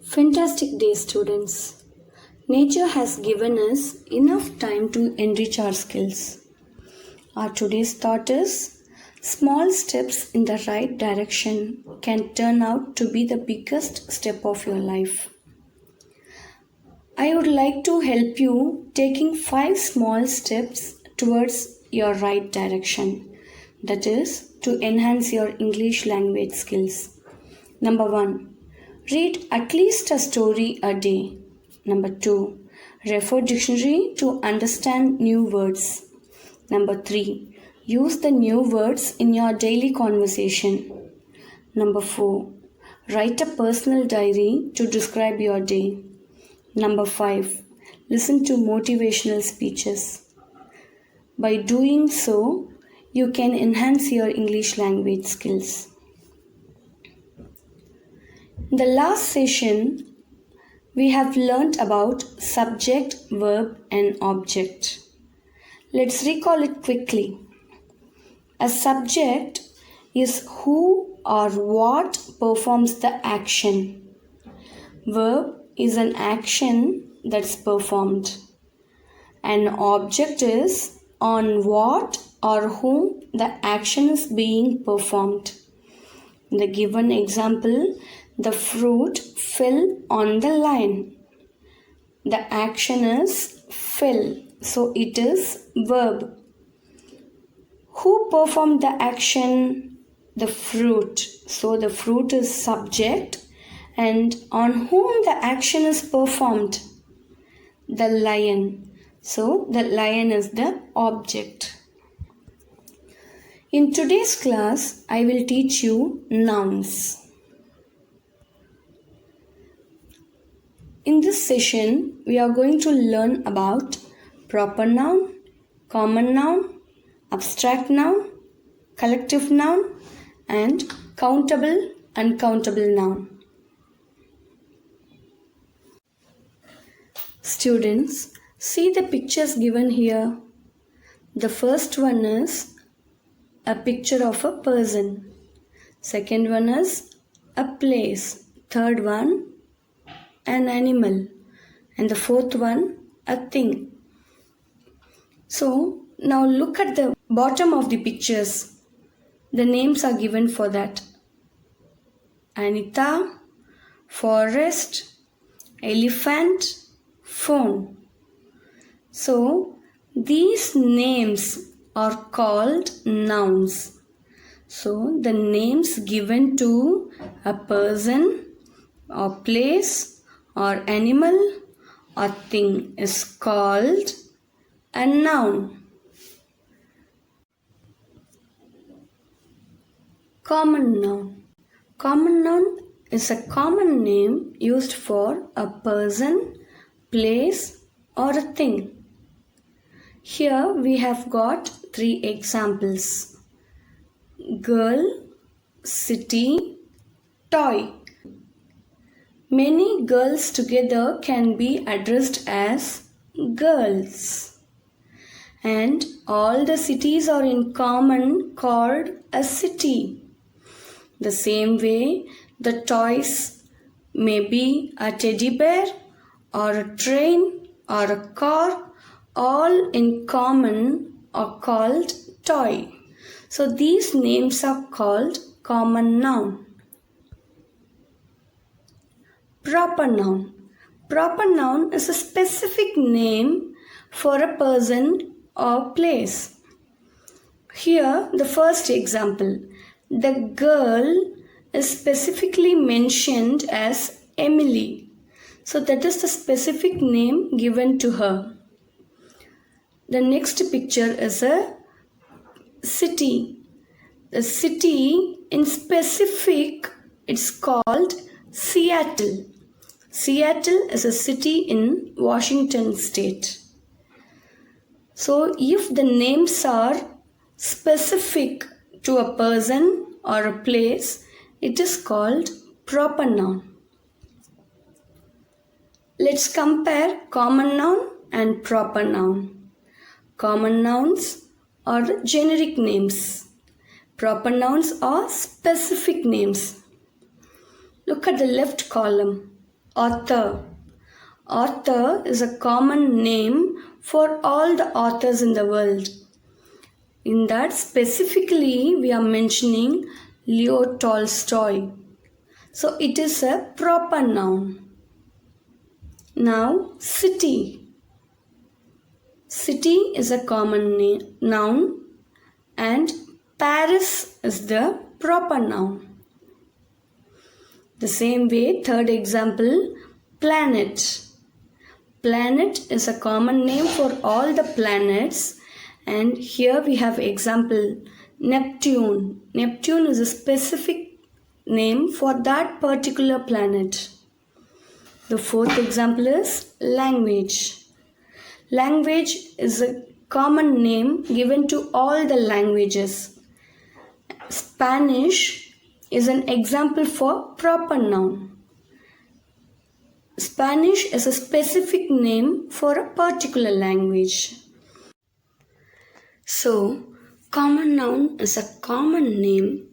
Fantastic day, students. Nature has given us enough time to enrich our skills. Our today's thought is small steps in the right direction can turn out to be the biggest step of your life. I would like to help you taking 5 small steps towards your right direction. That is to enhance your English language skills. Number 1. Read at least a story a day. Number 2. Refer dictionary to understand new words. Number 3. Use the new words in your daily conversation. Number 4. Write a personal diary to describe your day. Number 5. Listen to motivational speeches. By doing so, you can enhance your English language skills. In the last session, we have learnt about subject, verb and object. Let's recall it quickly. A subject is who or what performs the action. Verb is an action that's performed. An object is on what or whom the action is being performed. In the given example, the fruit fell on the line. The action is fell, so it is verb. Who performed the action? The fruit. So the fruit is subject, and on whom the action is performed? The lion. So the lion is the object. In today's class, I will teach you nouns. In this session, we are going to learn about proper noun, common noun, abstract noun, collective noun, and countable, uncountable noun. Students, see the pictures given here. The first one is a picture of a person. Second one is a place. Third one, an animal. And the fourth one, a thing. So, now look at the bottom of the pictures. The names are given for that. Anita, forest, elephant, phone. So, these names are called nouns. So, the names given to a person or place or animal or thing is called a noun. Common noun. Common noun is a common name used for a person, place or a thing. Here we have got 3 examples. Girl, city, toy. Many girls together can be addressed as girls. And all the cities are in common called a city. The same way, the toys may be a teddy bear or a train or a car, all in common are called toy. So these names are called common noun. Proper noun. Proper noun is a specific name for a person or place. Here, the first example. The girl is specifically mentioned as Emily. So that is the specific name given to her. The next picture is a city. The city in specific, it's called Seattle. Seattle is a city in Washington state. So if the names are specific to a person or a place, it is called proper noun. Let's compare common noun and proper noun. Common nouns are generic names. Proper nouns are specific names. Look at the left column. Author. Author is a common name for all the authors in the world. In that, specifically, we are mentioning Leo Tolstoy. So, it is a proper noun. Now, city. City is a common noun and Paris is the proper noun. The same way, third example, planet. Planet is a common name for all the planets, and here we have example Neptune. Neptune is a specific name for that particular planet. The fourth example is language. Language is a common name given to all the languages. Spanish is an example for proper noun. Spanish is a specific name for a particular language. So, common noun is a common name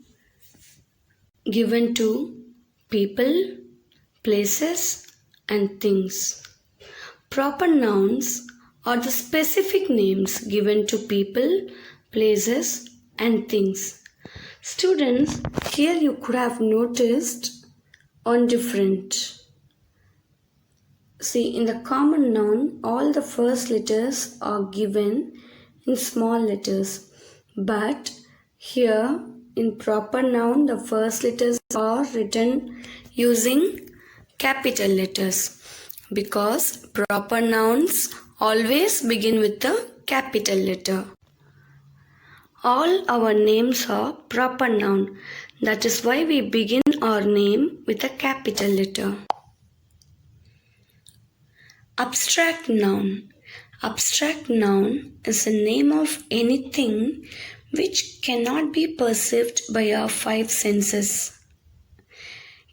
given to people, places, and things. Proper nouns are the specific names given to people, places, and things. Students, here you could have noticed on different. See, in the common noun, all the first letters are given in small letters. But here, in proper noun, the first letters are written using capital letters. Because proper nouns always begin with a capital letter. All our names are proper noun. That is why we begin our name with a capital letter. Abstract noun. Abstract noun is the name of anything which cannot be perceived by our five senses.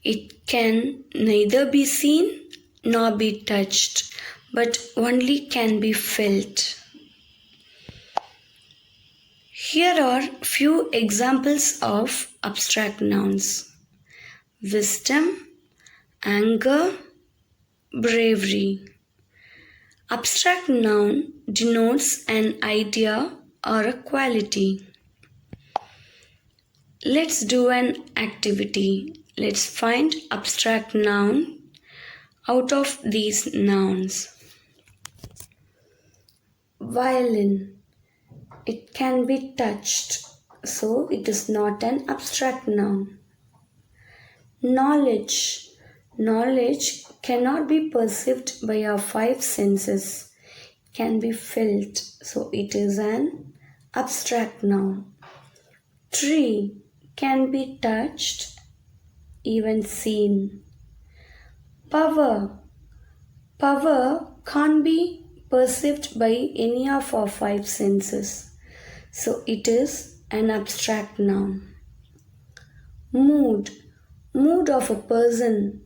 It can neither be seen nor be touched, but only can be felt. Here are few examples of abstract nouns. Wisdom, anger, bravery. Abstract noun denotes an idea or a quality. Let's do an activity. Let's find abstract noun out of these nouns. Violin. It can be touched, so it is not an abstract noun. Knowledge. Knowledge cannot be perceived by our five senses. It can be felt, so it is an abstract noun. Tree can be touched, even seen. Power. Power can't be perceived by any of our five senses. So it is an abstract noun. Mood. Mood of a person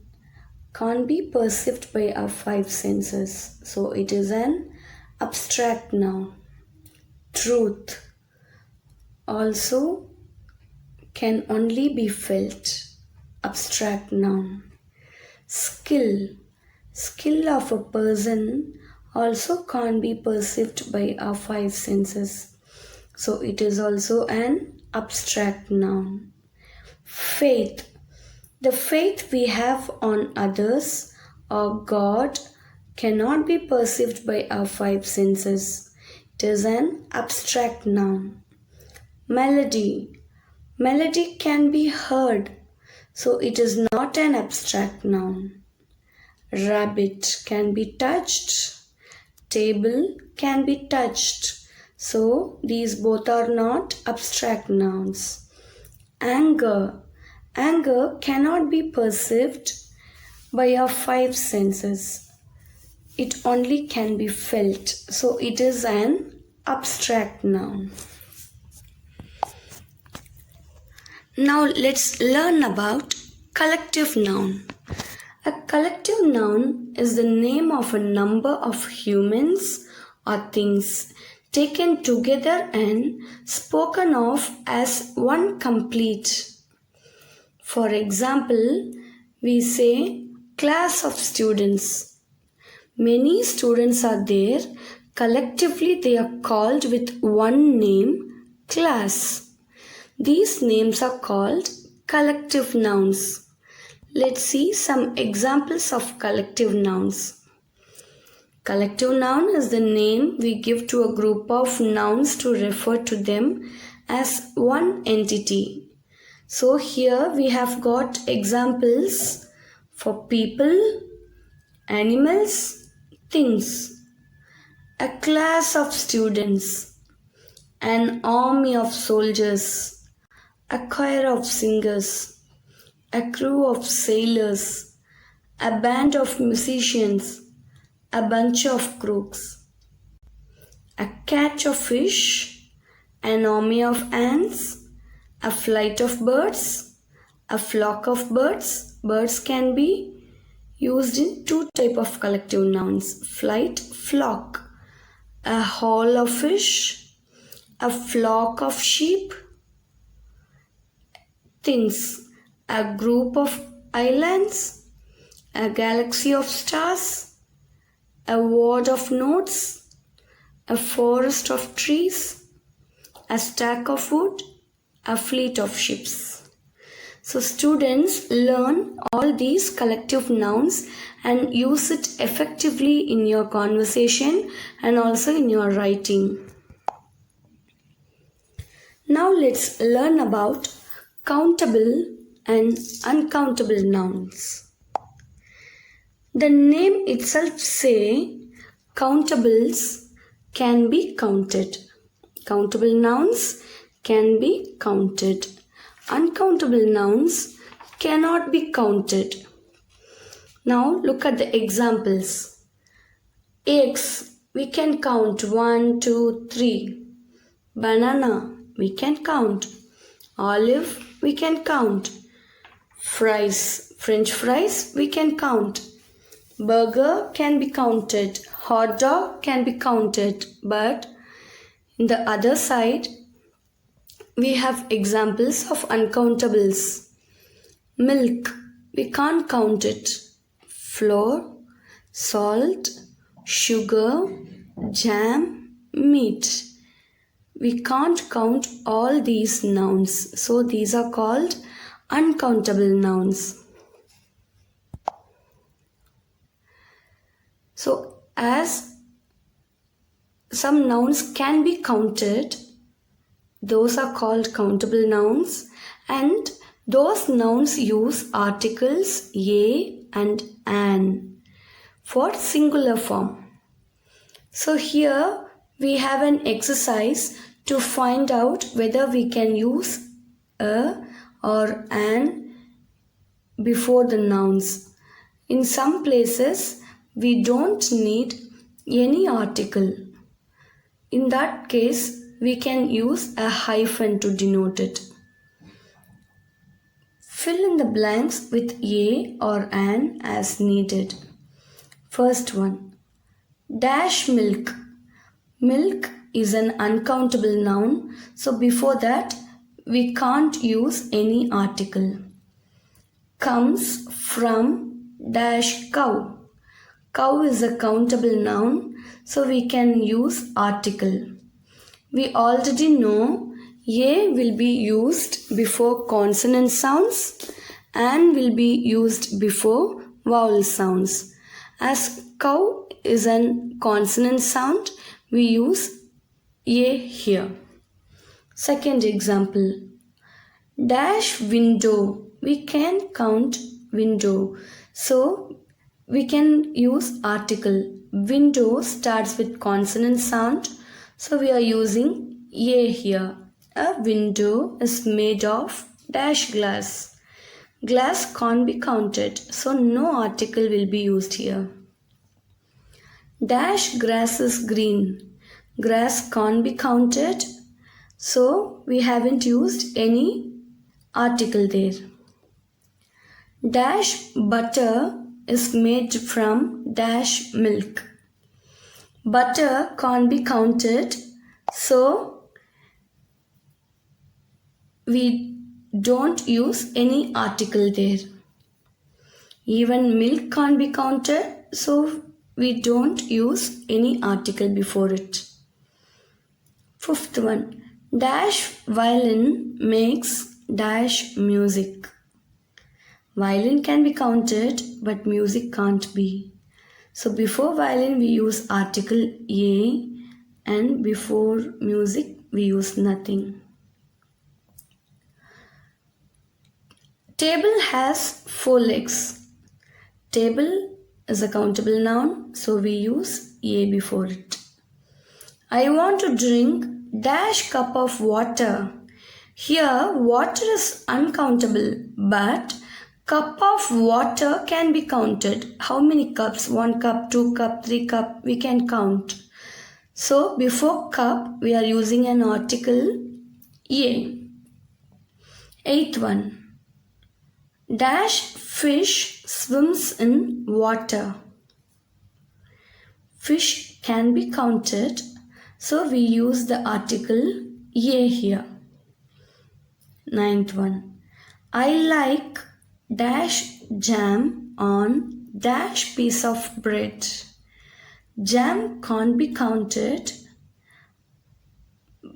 can't be perceived by our five senses. So it is an abstract noun. Truth also can only be felt. Abstract noun. Skill. Skill of a person also can't be perceived by our five senses. So it is also an abstract noun. Faith. The faith we have on others or God cannot be perceived by our five senses. It is an abstract noun. Melody. Melody can be heard, so it is not an abstract noun. Rabbit can be touched. Table can be touched. So these both are not abstract nouns. Anger. Anger cannot be perceived by our five senses. It only can be felt. So it is an abstract noun. Now let's learn about collective noun. A collective noun is the name of a number of humans or things taken together and spoken of as one complete. For example, we say Class of students. Many students are there. Collectively, they are called with one name, class. These names are called collective nouns. Let's see some examples of collective nouns. Collective noun is the name we give to a group of nouns to refer to them as one entity. So here we have got examples for people, animals, things. A class of students, an army of soldiers, a choir of singers, a crew of sailors, a band of musicians, a bunch of crooks, a catch of fish, an army of ants, a flight of birds, a flock of birds. Birds can be used in two types of collective nouns, flight, flock. A haul of fish, a flock of sheep, things, a group of islands, a galaxy of stars, a ward of notes, a forest of trees, a stack of wood, a fleet of ships. So students learn all these collective nouns and use it effectively in your conversation and also in your writing. Now let's learn about countable and uncountable nouns. The name itself say countables can be counted. Countable nouns can be counted. Uncountable nouns cannot be counted. Now look at the examples. Eggs, we can count 1, 2, 3. Banana, we can count. Olive, we can count. Fries, French fries, we can count. Burger can be counted. Hot dog can be counted. But in the other side, we have examples of uncountables. Milk, we can't count it. Flour, salt, sugar, jam, meat. We can't count all these nouns. So these are called uncountable nouns. So as some nouns can be counted, those are called countable nouns, and those nouns use articles a and an for singular form. So here we have an exercise to find out whether we can use a or an before the nouns. In some places we don't need any article. In that case, we can use a hyphen to denote it. Fill in the blanks with a or an as needed. First one, dash milk. Milk is an uncountable noun, so before that we can't use any article. Comes from dash cow. Cow is a countable noun, so we can use article. We already know a will be used before consonant sounds and will be used before vowel sounds. As cow is a consonant sound, we use a here. Second example, dash window. We can count window, so we can use article. Window starts with consonant sound, so we are using a here. A window is made of dash glass. Glass can't be counted, so no article will be used here. Dash grass is green. Grass can't be counted, so we haven't used any article there. Dash butter is made from dash milk. Butter can't be counted, so we don't use any article there. Even milk can't be counted, so we don't use any article before it. Fifth one, dash violin makes dash music. Violin can be counted, but music can't be. So before violin we use article a, and before music we use nothing. Table has 4 legs. Table is a countable noun, so we use a before it. I want to drink dash cup of water. Here water is uncountable, but cup of water can be counted. How many cups? 1 cup, 2 cup, 3 cup, we can count. So before cup we are using an article a. Eighth one, dash fish swims in water. Fish can be counted, so we use the article a here. Ninth one, I like dash jam on dash piece of bread. Jam can't be counted,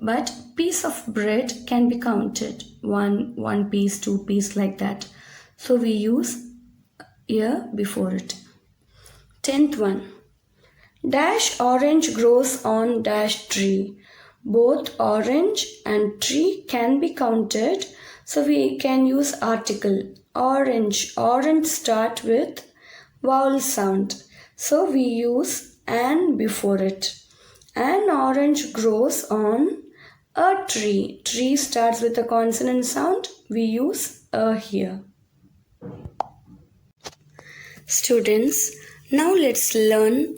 but piece of bread can be counted. One piece, 2 piece, like that. So we use here before it. 10th one, dash orange grows on dash tree. Both orange and tree can be counted, so we can use article orange. Orange start with vowel sound, so we use an before it. An orange grows on a tree. Tree starts with a consonant sound, we use a here. Students, now let's learn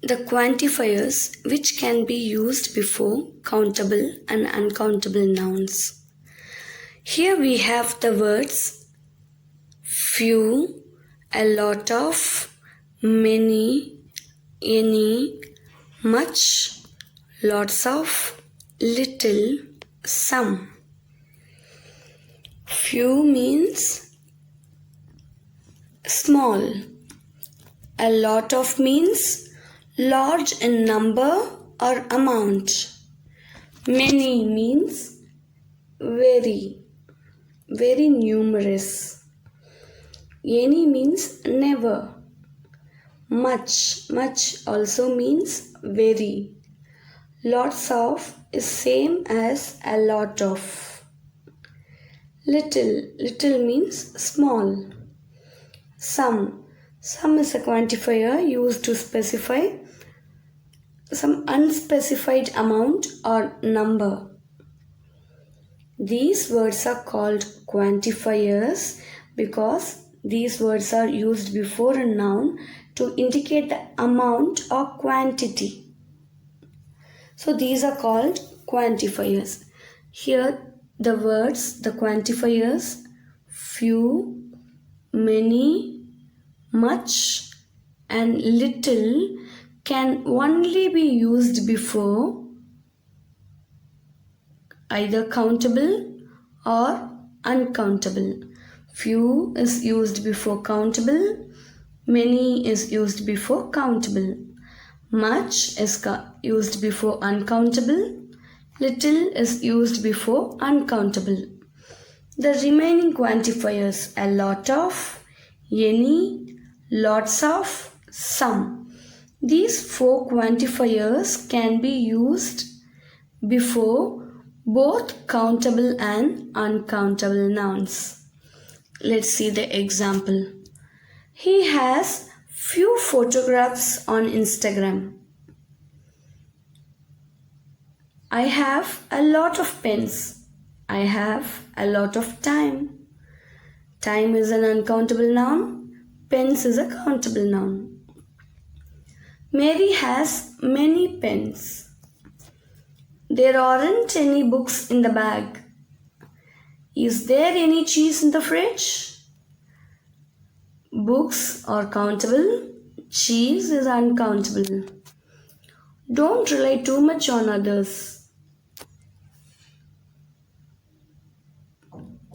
the quantifiers which can be used before countable and uncountable nouns. Here we have the words few, a lot of, many, any, much, lots of, little, some. Few means small. A lot of means large in number or amount. Many means very numerous. Any means never. Much also means very. Lots of is same as a lot of. Little means small. Some is a quantifier used to specify some unspecified amount or number. These words are called quantifiers because these words are used before a noun to indicate the amount or quantity. So these are called quantifiers. Here the words, the quantifiers few, many, much and little can only be used before either countable or uncountable. Few is used before countable, many is used before countable, much is used before uncountable, little is used before uncountable. The remaining quantifiers, a lot of, any, lots of, some. These 4 quantifiers can be used before both countable and uncountable nouns. Let's see the example. He has few photographs on Instagram. I have a lot of pens. I have a lot of time. Time is an uncountable noun. Pens is a countable noun. Mary has many pens. There aren't any books in the bag. Is there any cheese in the fridge? Books are countable. Cheese is uncountable. Don't rely too much on others.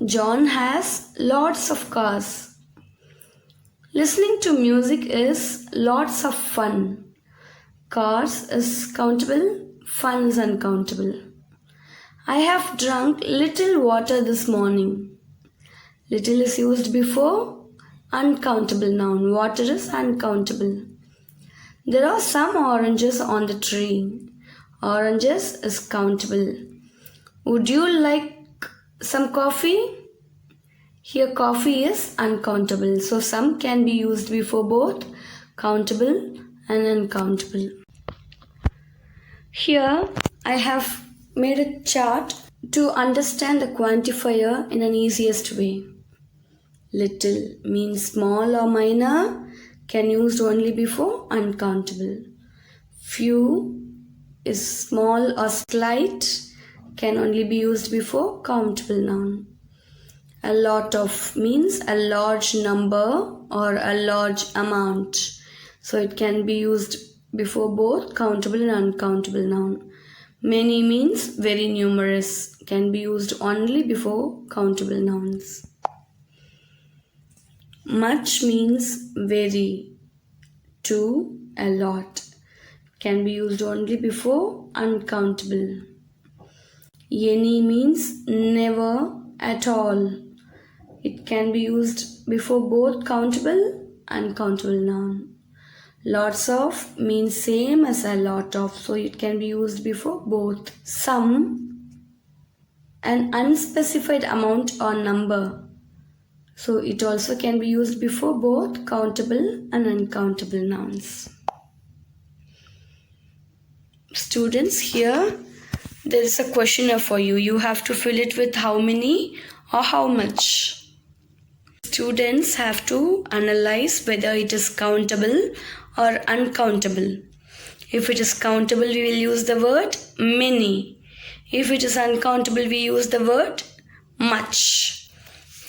John has lots of cars. Listening to music is lots of fun. Cars is countable, fun is uncountable. I have drunk little water this morning. Little is used before uncountable noun. Water is uncountable. There are some oranges on the tree. Oranges is countable. Would you like some coffee? Here coffee is uncountable. So some can be used before both countable and uncountable. Here I have made a chart to understand the quantifier in an easiest way. Little means small or minor, can used only before uncountable. Few is small or slight, can only be used before countable noun. A lot of means a large number or a large amount. So it can be used before both countable and uncountable noun. Many means very numerous, can be used only before countable nouns. Much means very, to, a lot, can be used only before uncountable. Any means never, at all. It can be used before both countable and uncountable noun. Lots of means same as a lot of, so it can be used before both. Some, an unspecified amount or number, so it also can be used before both countable and uncountable nouns. Students, here there is a questionnaire for you. You have to fill it with how many or how much. Students have to analyze whether it is countable or uncountable. If it is countable, we will use the word many. If it is uncountable, we use the word much.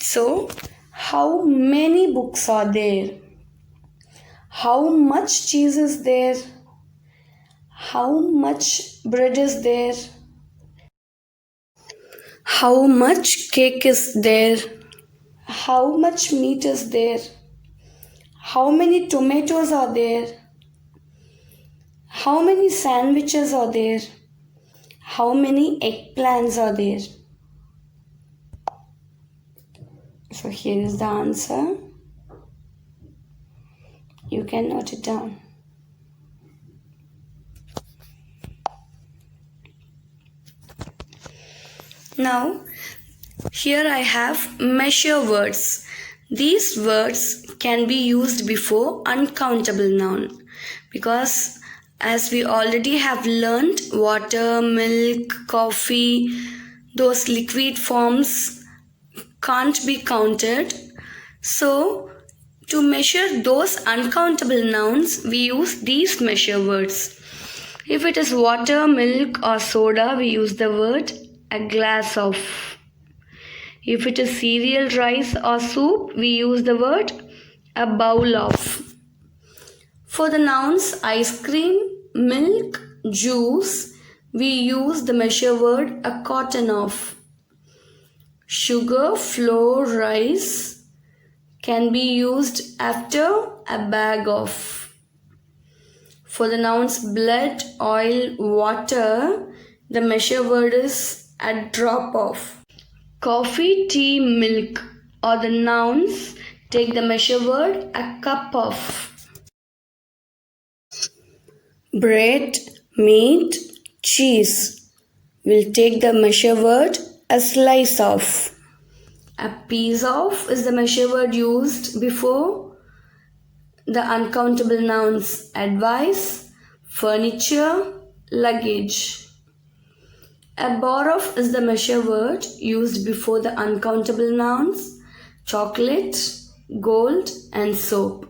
So, how many books are there? How much cheese is there? How much bread is there? How much cake is there? How much meat is there? How many tomatoes are there? How many sandwiches are there? How many eggplants are there? So here is the answer. You can note it down. Now, here I have measure words. These words can be used before uncountable noun because as we already have learned, water, milk, coffee, those liquid forms can't be counted. So, to measure those uncountable nouns, we use these measure words. If it is water, milk or soda, we use the word a glass of. If it is cereal, rice or soup, we use the word a bowl of. For the nouns ice cream, milk, juice, we use the measure word a cotton of. Sugar, flour, rice can be used after a bag of. For the nouns blood, oil, water, the measure word is a drop of. Coffee, tea, milk or the nouns take the measure word a cup of. Bread, meat, cheese will take the measure word a slice of. A piece of is the measure word used before the uncountable nouns advice, furniture, luggage. A bar of is the measure word used before the uncountable nouns chocolate, gold and soap.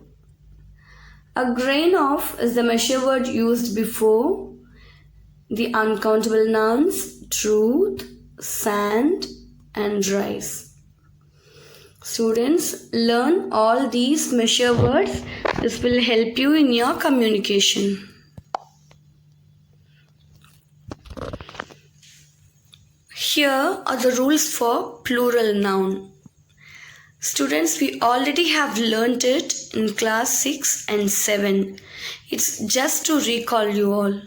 A grain of is the measure word used before the uncountable nouns truth, sand and rice. Students, learn all these measure words. This will help you in your communication. Here are the rules for plural noun. Students, we already have learnt it in class 6 and 7. It's just to recall you all.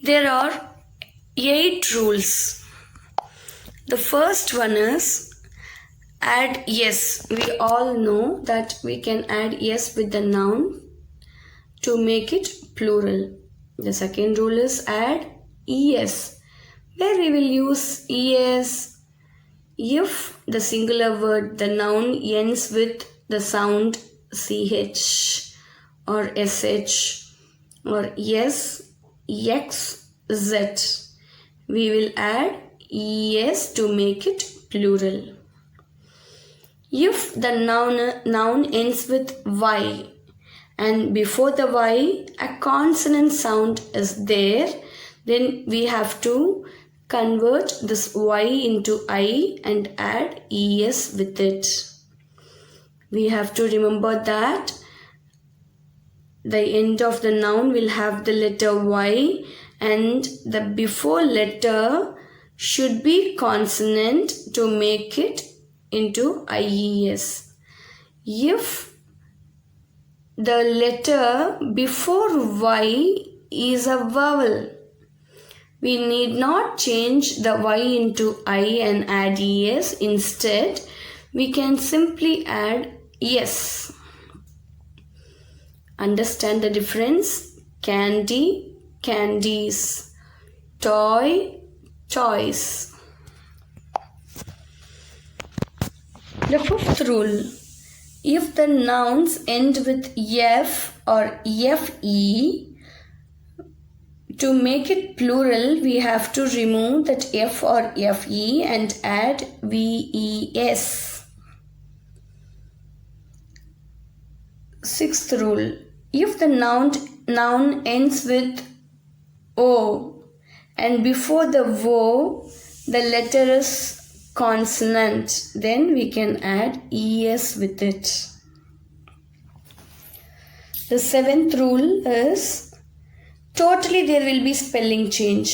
There are 8 rules. The first one is add yes. We all know that we can add yes with the noun to make it plural. The second rule is add es, where we will use es if the singular word, the noun, ends with the sound ch or sh or yes, x, z. We will add es to make it plural. If the noun ends with y and before the y a consonant sound is there, then we have to convert this y into I and add es with it. We have to remember that the end of the noun will have the letter y and the before letter should be consonant to make it into IES. If the letter before y is a vowel, we need not change the y into I and add es. Instead, we can simply add yes. Understand the difference? Candy, candies. Toy, toys. The fifth rule. If the nouns end with f or fe, to make it plural, we have to remove that f or fe and add ves. Sixth rule. If the noun ends with o and before the o the letter is consonant, then we can add es with it. The seventh rule is totally there will be spelling change.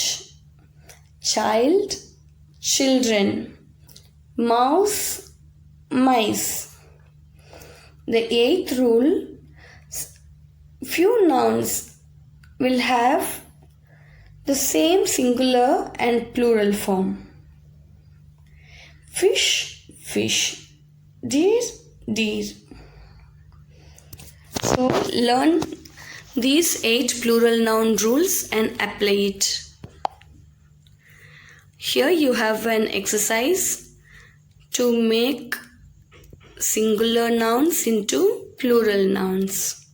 Child, children. Mouse, mice. The eighth rule, few nouns will have the same singular and plural form. Fish, fish. Deer, deer. So learn these 8 plural noun rules and apply it. Here you have an exercise to make singular nouns into plural nouns.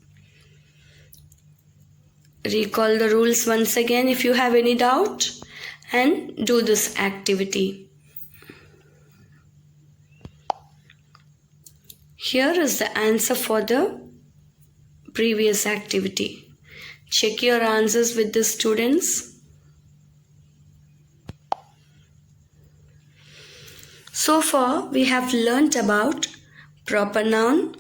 Recall the rules once again if you have any doubt and do this activity. Here is the answer for the previous activity. Check your answers with the students. So far we have learnt about proper noun,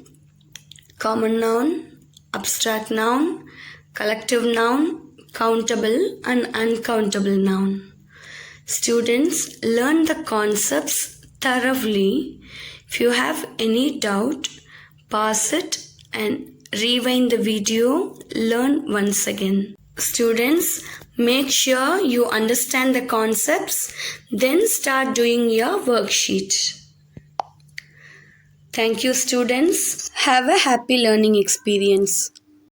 common noun, abstract noun, collective noun, countable and uncountable noun. Students, learn the concepts thoroughly. If you have any doubt, pause it and rewind the video, learn once again. Students, make sure you understand the concepts, then start doing your worksheet. Thank you, students. Have a happy learning experience.